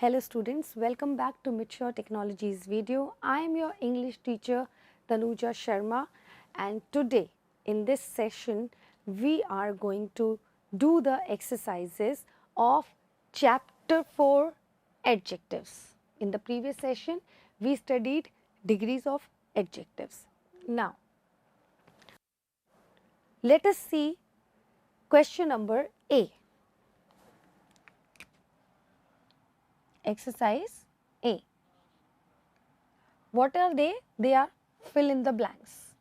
Hello students, welcome back to Mature Technologies video. I am your English teacher Tanuja Sharma, and today in this session we are going to do the exercises of chapter 4 adjectives. In the previous session we studied degrees of adjectives. Now let us see question number A. Exercise A. What are they? They are fill in the blanks.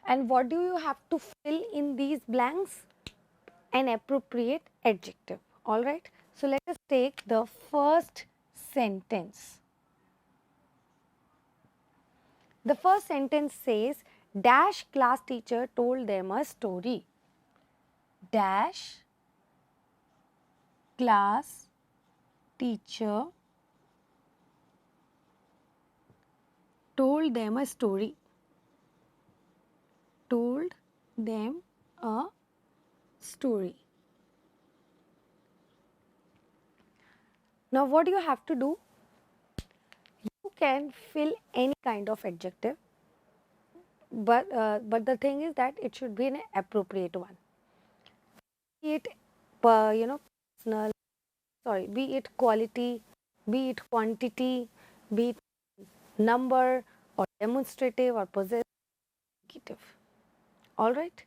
And what do you have to fill in these blanks? An appropriate adjective. Alright. So let us take the first sentence. The first sentence says, dash class teacher told them a story. Dash class teacher told them a story. Told them a story. Now what do you have to do? You can fill any kind of adjective, but the thing is that it should be an appropriate one. Be it personal, be it quality, be it quantity, be it number or demonstrative or possessive. All right.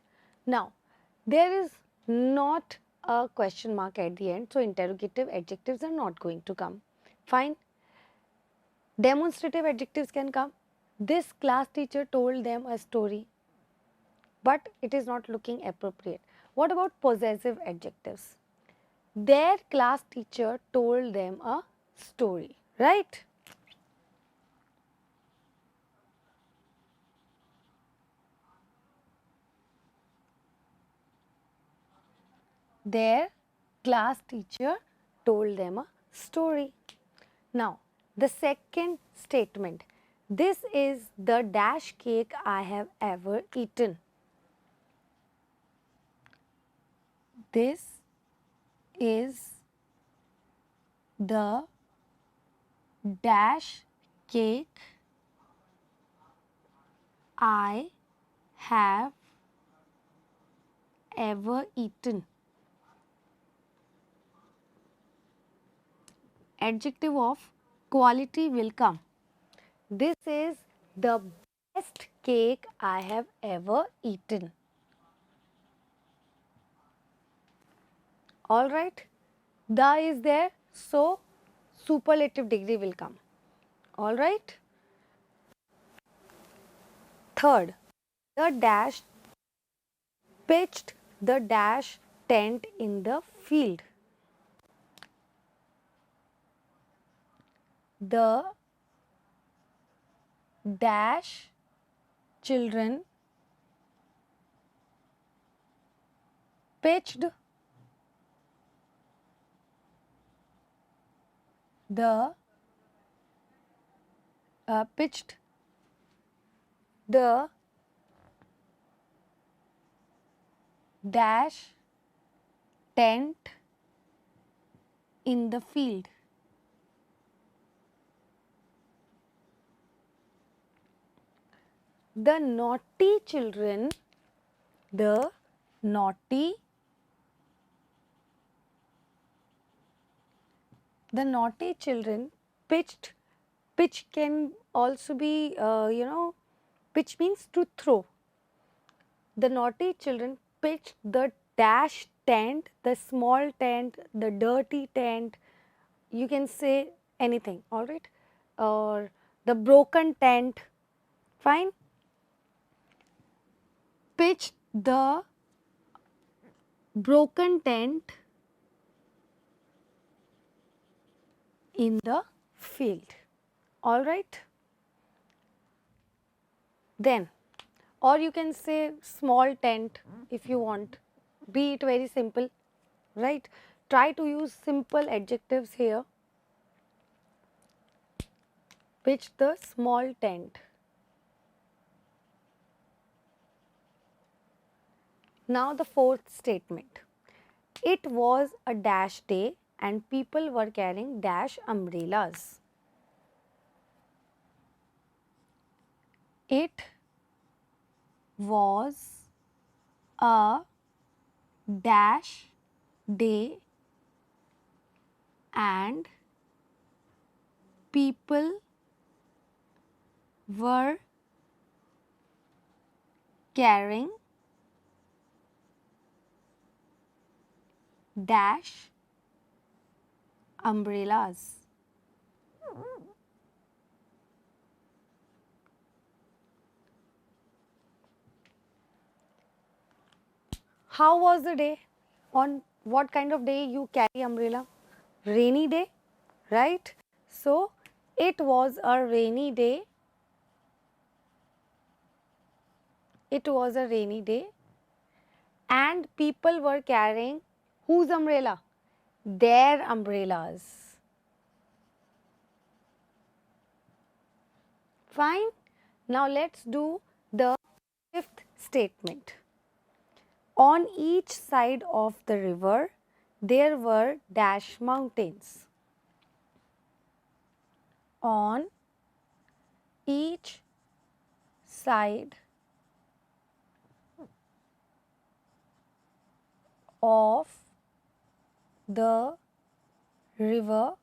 Now there is not a question mark at the end, so interrogative adjectives are not going to come. Fine. Demonstrative adjectives can come. This class teacher told them a story, but it is not looking appropriate. What about possessive adjectives? Their class teacher told them a story, right? Their class teacher told them a story. Now, the second statement. This is the dash cake I have ever eaten. This is the dash cake I have ever eaten. Adjective of quality will come. This is the best cake I have ever eaten. Alright, the is there, so superlative degree will come. Alright. Third, the dash pitched the dash tent in the field. The dash children pitched the dash tent in the field. The naughty children, the naughty children pitched. Pitch can also be, pitch means to throw. The naughty children pitched the dash tent, the small tent, the dirty tent, you can say anything, alright, or the broken tent, fine. Pitched the broken tent in the field, alright. Then, or you can say small tent if you want, be it very simple, right. Try to use simple adjectives here. Pitch the small tent. Now the fourth statement. It was a dash day and people were carrying dash umbrellas. It was a dash day and people were carrying dash umbrellas. How was the day? On what kind of day you carry umbrella? Rainy day, right? So it was a rainy day. It was a rainy day and people were carrying whose umbrella? Their umbrellas. Fine. Now let's do the fifth statement. On each side of the river, there were dash mountains. On each side of the river,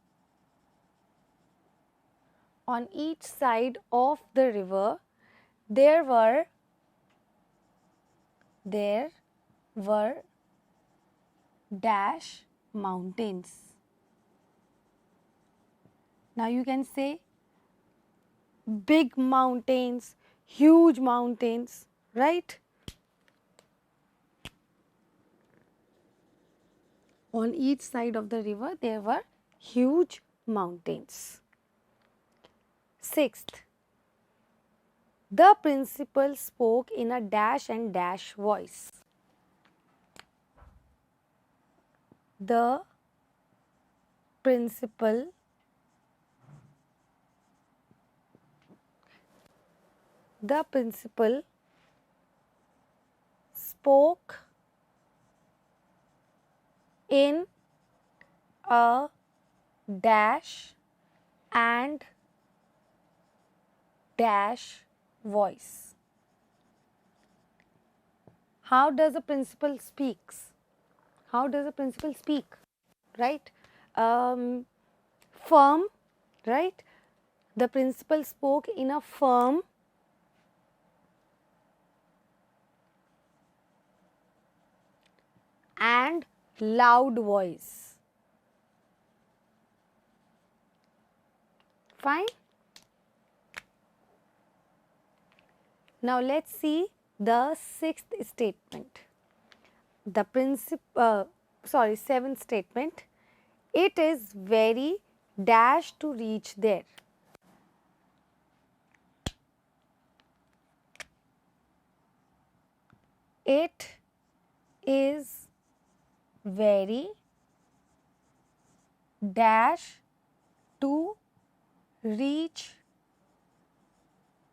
on each side of the river, there were dash mountains. Now you can say big mountains, huge mountains, right? On each side of the river there were huge mountains. Sixth, the principal spoke in a dash and dash voice. The principal spoke in a dash and dash voice. How does a principal speaks? How does a principal speak? Right? Firm, right? The principal spoke in a firm and loud voice. Fine. Now let's see the sixth statement. The seventh statement. It is very dash to reach there. It is very dash to reach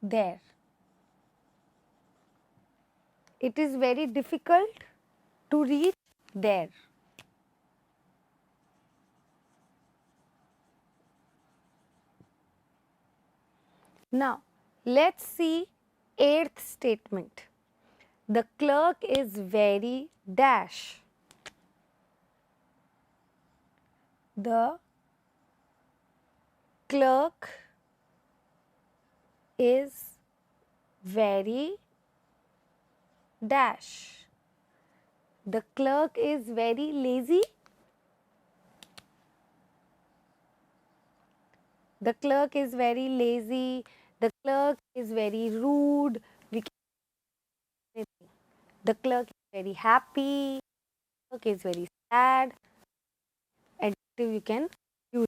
there. It is very difficult to reach there. Now, let's see eighth statement. The clerk is very dash. The clerk is very dash. The clerk is very lazy. The clerk is very lazy. The clerk is very rude. The clerk is very happy. The clerk is very sad. Adjective you can use.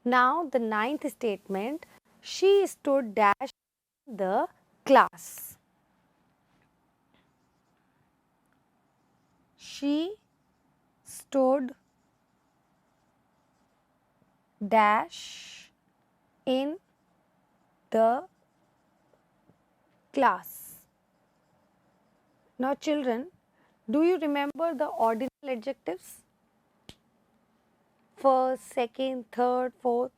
Now the ninth statement. She stood dash in the class. She stood dash in the class. Now children, do you remember the ordinal adjectives? First, second, third, fourth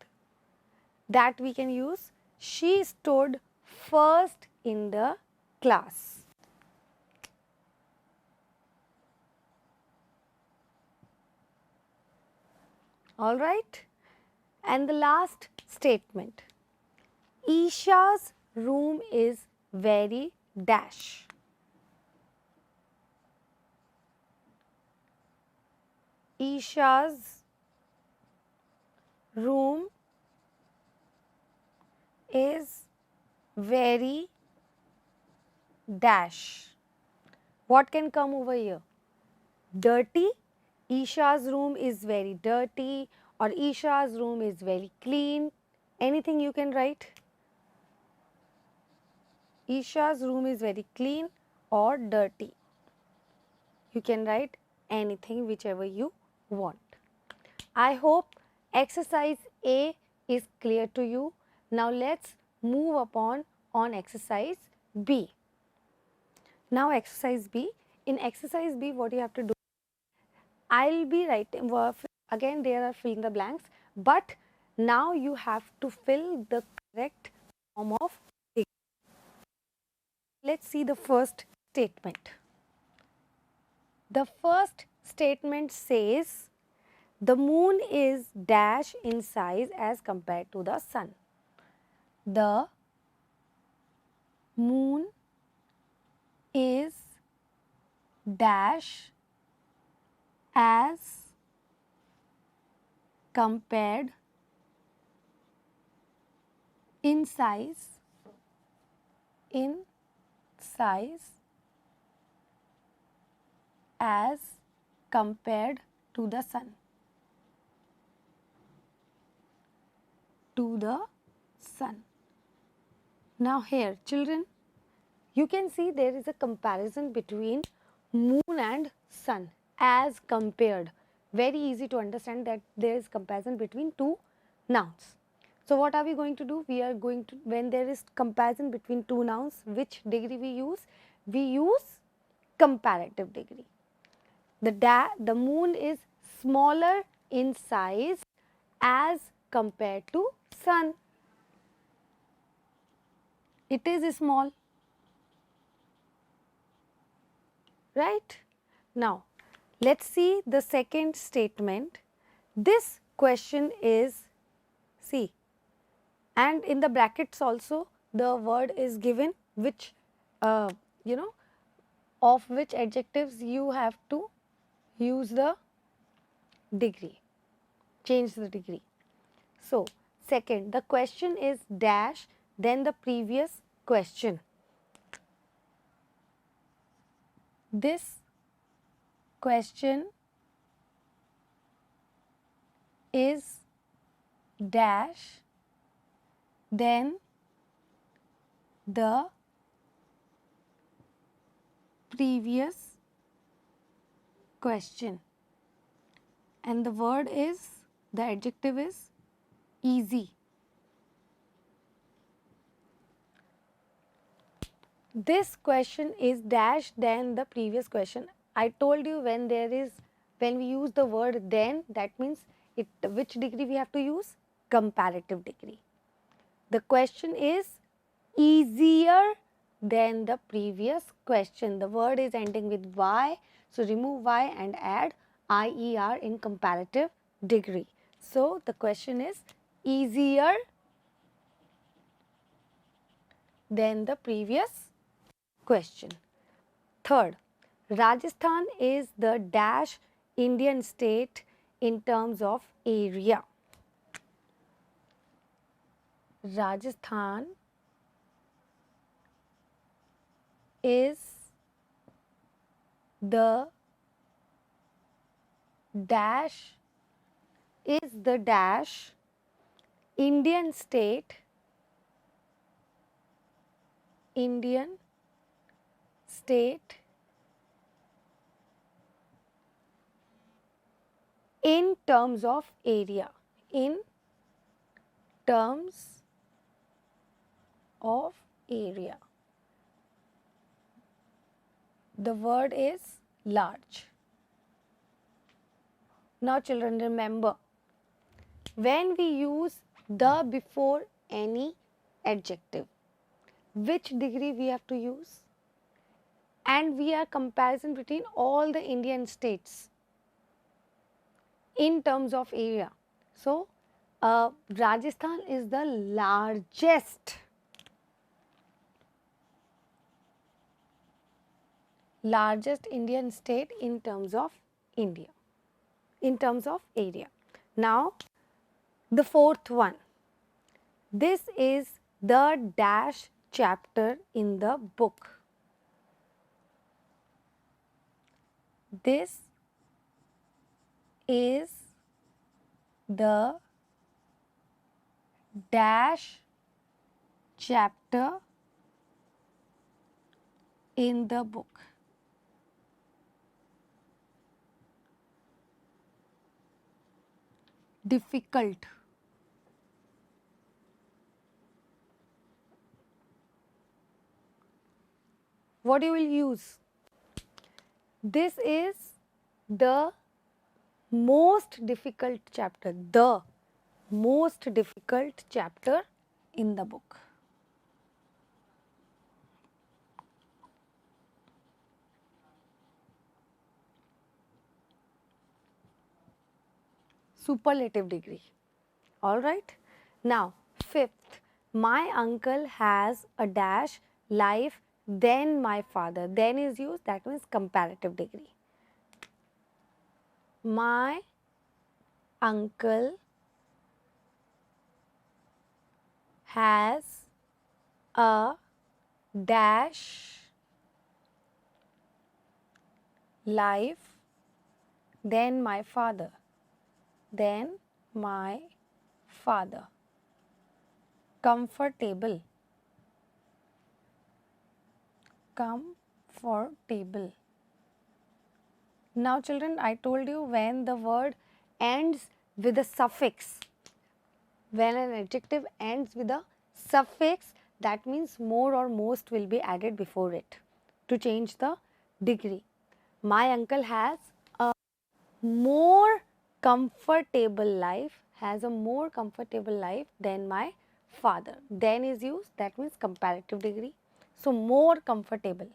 that we can use. She stood first in the class. All right. And the last statement. Isha's room is very dash. Isha's room is very dash. What can come over here? Dirty. Isha's room is very dirty, or Isha's room is very clean. Anything you can write. Isha's room is very clean or dirty. You can write anything whichever you want. I hope exercise A is clear to you. Now let's move upon on exercise B. Now exercise B. In exercise B, what you have to do, I'll be writing, again there are fill in the blanks, but now you have to fill the correct form of degree. Let's see the first statement. The first statement says the moon is dash in size as compared to the sun. The moon is dash as compared in size as compared to the sun. Now here children, you can see there is a comparison between moon and sun as compared. Very easy to understand that there is comparison between two nouns. So what are we going to do? We are going to, when there is comparison between two nouns, which degree we use? We use comparative degree. The moon is smaller in size as compared to sun. It is small, right? Now, let's see the second statement. This question is, see, and in the brackets also the word is given which, you know, of which adjectives you have to use the degree, change the degree. So, second, the question is dash, then the previous question. This question is dash, then the previous question, and the word is, the adjective is easy. This question is dash than the previous question. I told you when we use the word then, that means which degree we have to use? Comparative degree. The question is easier than the previous question. The word is ending with Y, so remove Y and add IER in comparative degree. So the question is easier than the previous question. Third, Rajasthan is the dash Indian state in terms of area. Rajasthan is the dash Indian state in terms of area. In terms of area. The word is large. Now children, remember, when we use the before any adjective, which degree we have to use? And we are comparison between all the Indian states in terms of area. So, Rajasthan is the largest Indian state in terms of India, in terms of area. Now, the fourth one. This is the dash chapter in the book. This is the dash chapter in the book. Difficult. What you will use? This is the most difficult chapter, the most difficult chapter in the book. Superlative degree. All right. Now, fifth, my uncle has a dash life than my father. Then is used, that means comparative degree. My uncle has a dash life than my father. Then my father. Comfortable. Comfortable. Now children, I told you when the word ends with a suffix, when an adjective ends with a suffix, that means more or most will be added before it to change the degree. My uncle has a more comfortable life, than my father. Then is used, that means comparative degree. So, more comfortable.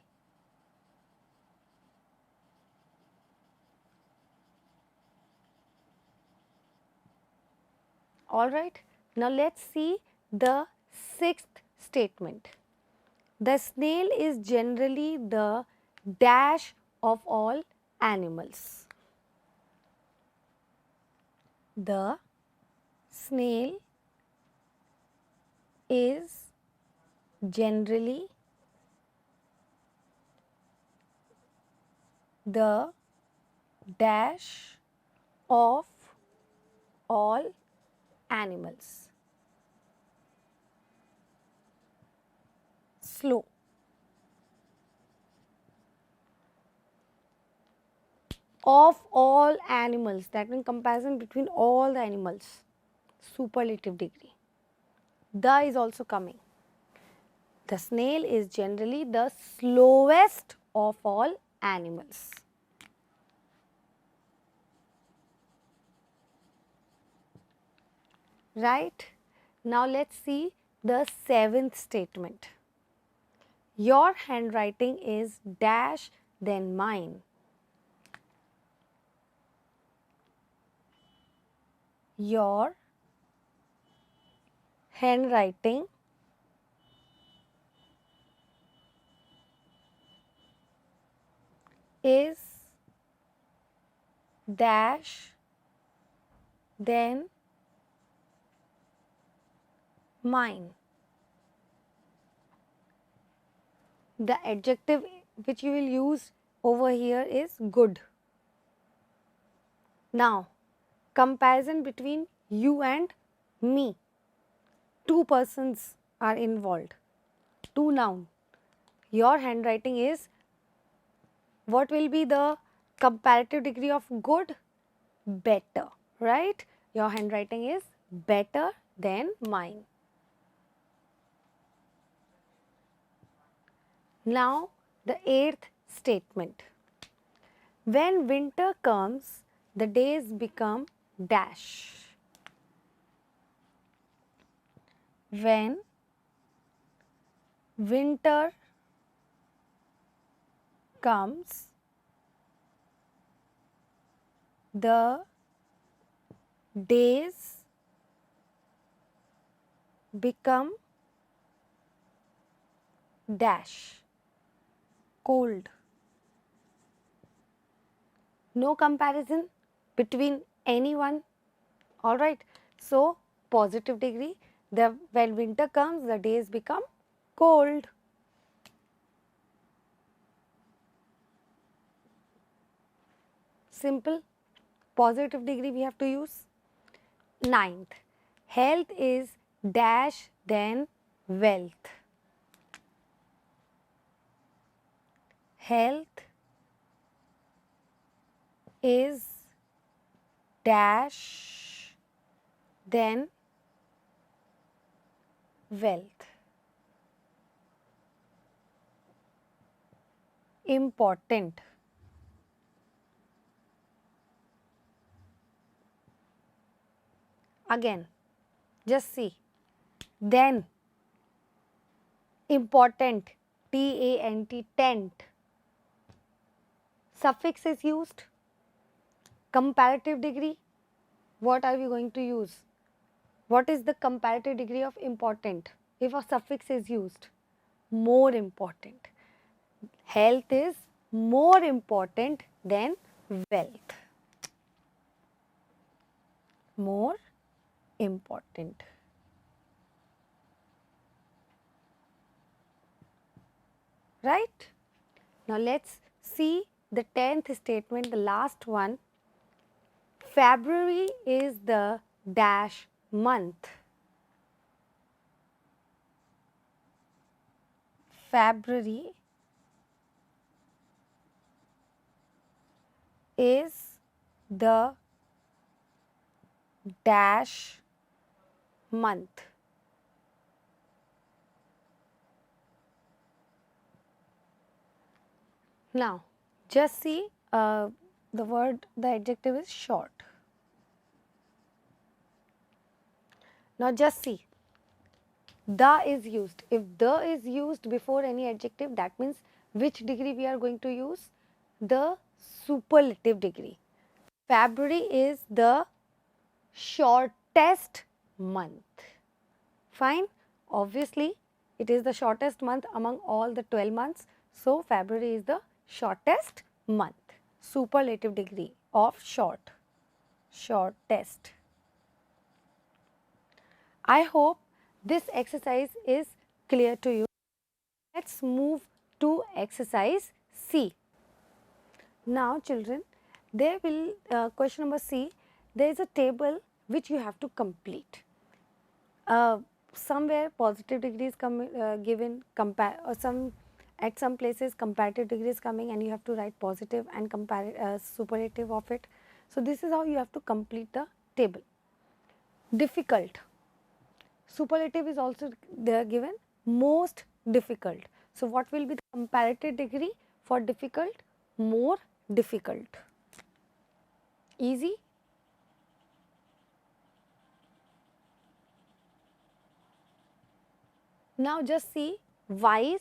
Alright, now let's see the sixth statement. The snail is generally the dash of all animals. The snail is generally the dash of all animals. Slow. Of all animals, that means comparison between all the animals. Superlative degree. The is also coming. The snail is generally the slowest of all animals. Right? Now let's see the seventh statement. Your handwriting is dash than mine. Your handwriting is dash than mine. The adjective which you will use over here is good. Now, comparison between you and me. Two persons are involved. Two noun. Your handwriting is, what will be the comparative degree of good? Better, right? Your handwriting is better than mine. Now, the eighth statement. When winter comes, the days become dash. When winter comes, the days become dash, cold. No comparison between anyone. All right. So, positive degree, when winter comes, the days become cold. Simple. Positive degree we have to use. Ninth, health is dash then wealth. Health is dash then wealth. Important. Again, just see. Then, important, T-A-N-T, tent. Suffix is used. Comparative degree, what are we going to use? What is the comparative degree of important if a suffix is used? More important. Health is more important than wealth. More important. Right? Now let's see the 10th statement, the last one. February is the dash month. February is the dash month. Now, just see the word, the adjective is short. Now, just see, the is used. If the is used before any adjective, that means which degree we are going to use? The superlative degree. February is the shortest month. Fine. Obviously, it is the shortest month among all the 12 months. So, February is the shortest month. Superlative degree of short. Shortest. I hope this exercise is clear to you. Let's move to exercise C. Now, children, there will, question number C, there is a table which you have to complete. Somewhere positive degree is given, at some places comparative degree is coming and you have to write positive and superlative of it. So, this is how you have to complete the table. Difficult. Superlative is also there given, most difficult. So, what will be the comparative degree for difficult? More difficult. Easy. Now, just see wise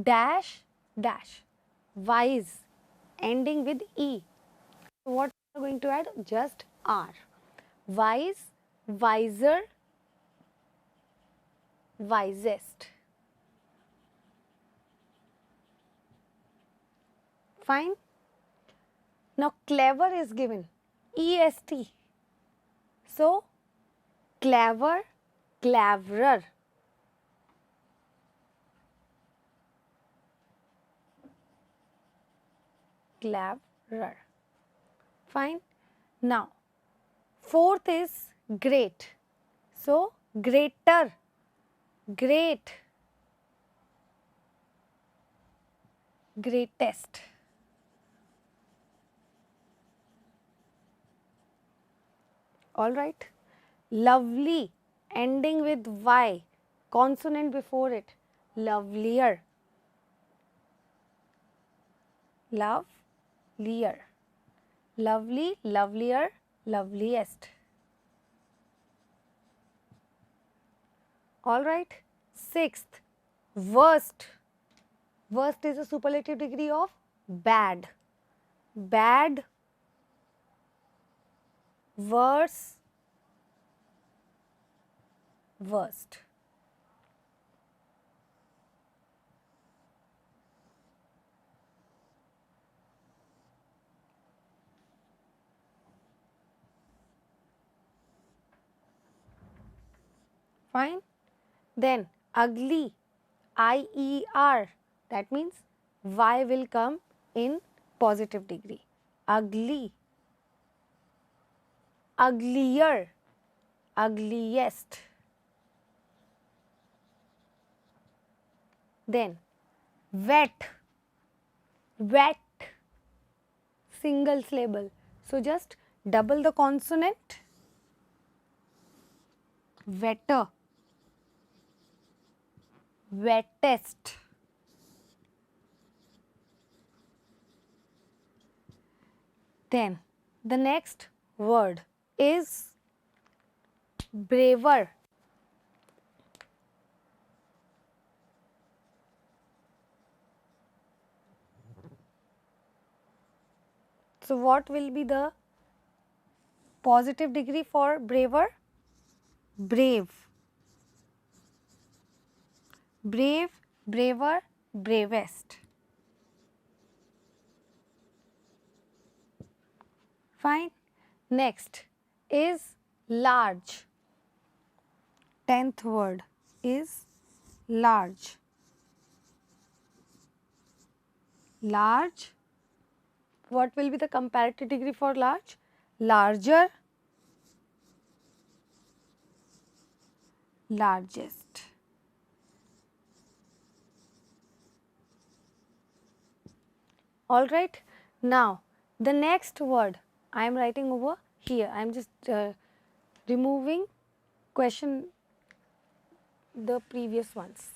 dash dash, wise ending with E. So, what are we going to add? Just R. Wise, wiser, wisest. Fine. Now, clever is given, EST. So, clever, cleverer. Cleverer. Fine. Now, fourth is great. So, greater, great, greatest. All right. Lovely, ending with Y, consonant before it, lovelier. lovelier, lovely, lovelier, loveliest. All right. Sixth, worst. Worst is a superlative degree of bad. Bad, worse, worst. Fine. Then ugly, IER, that means Y will come in positive degree. Ugly, uglier, ugliest. Then wet, wet, single syllable. So just double the consonant, wetter, wettest. Then the next word is braver. So what will be the positive degree for braver? Brave. Brave, braver, bravest. Fine. Next is large. 10th word is large. Large. What will be the comparative degree for large? Larger, largest. All right. Now, the next word I am writing over here. I am just removing question the previous ones.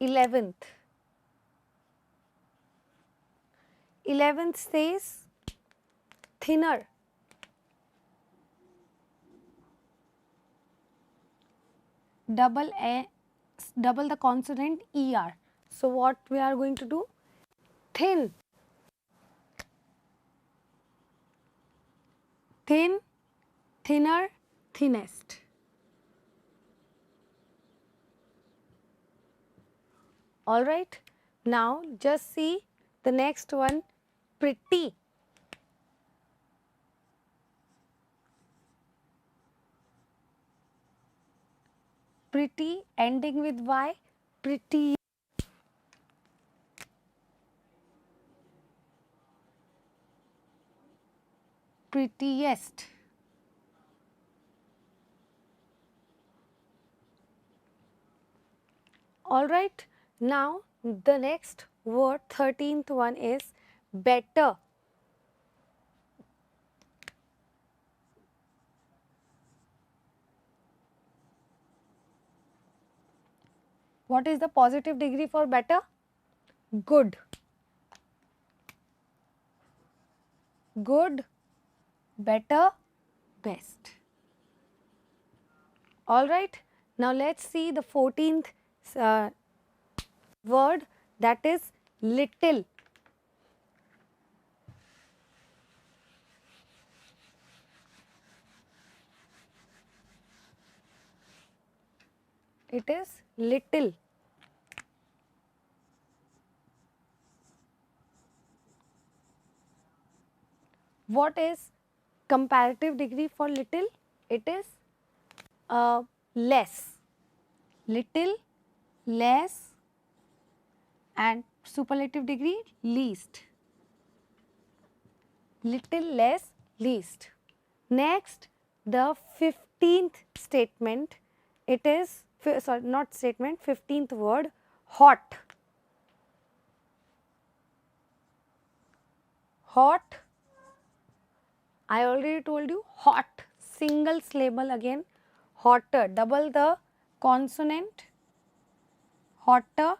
Eleventh. 11th says thinner. Double the consonant ER. So what we are going to do? Thin. Thin, thinner, thinnest. All right. Now just see the next one, pretty. Pretty ending with Y, pretty. Prettiest. All right. Now the next word, 13th one is better. What is the positive degree for better? Good. Good, better, best. All right. Now let's see the 14th word, that is little. It is little. What is comparative degree for little? It is less. Little, less, and superlative degree least. Little, less, least. Next, the 15th statement, it is, sorry, not statement, 15th word, hot. Hot, I already told you hot, single syllable again, hotter, double the consonant, hotter,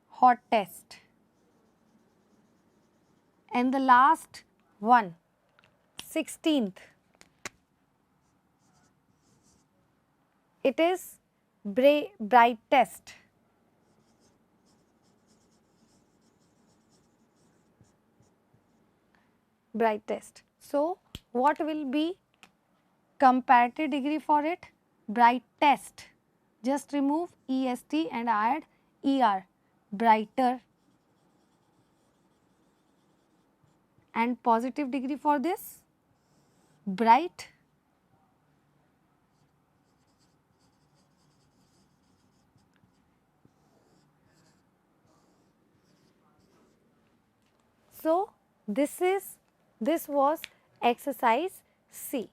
hottest. And the last one, 16th, it is brightest. Brightest. So, what will be comparative degree for it? Brightest. Just remove est and add er. Brighter. And positive degree for this? Bright. So, this was exercise C.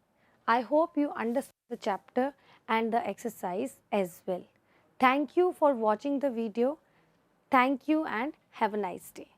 I hope you understood the chapter and the exercise as well. Thank you for watching the video. Thank you and have a nice day.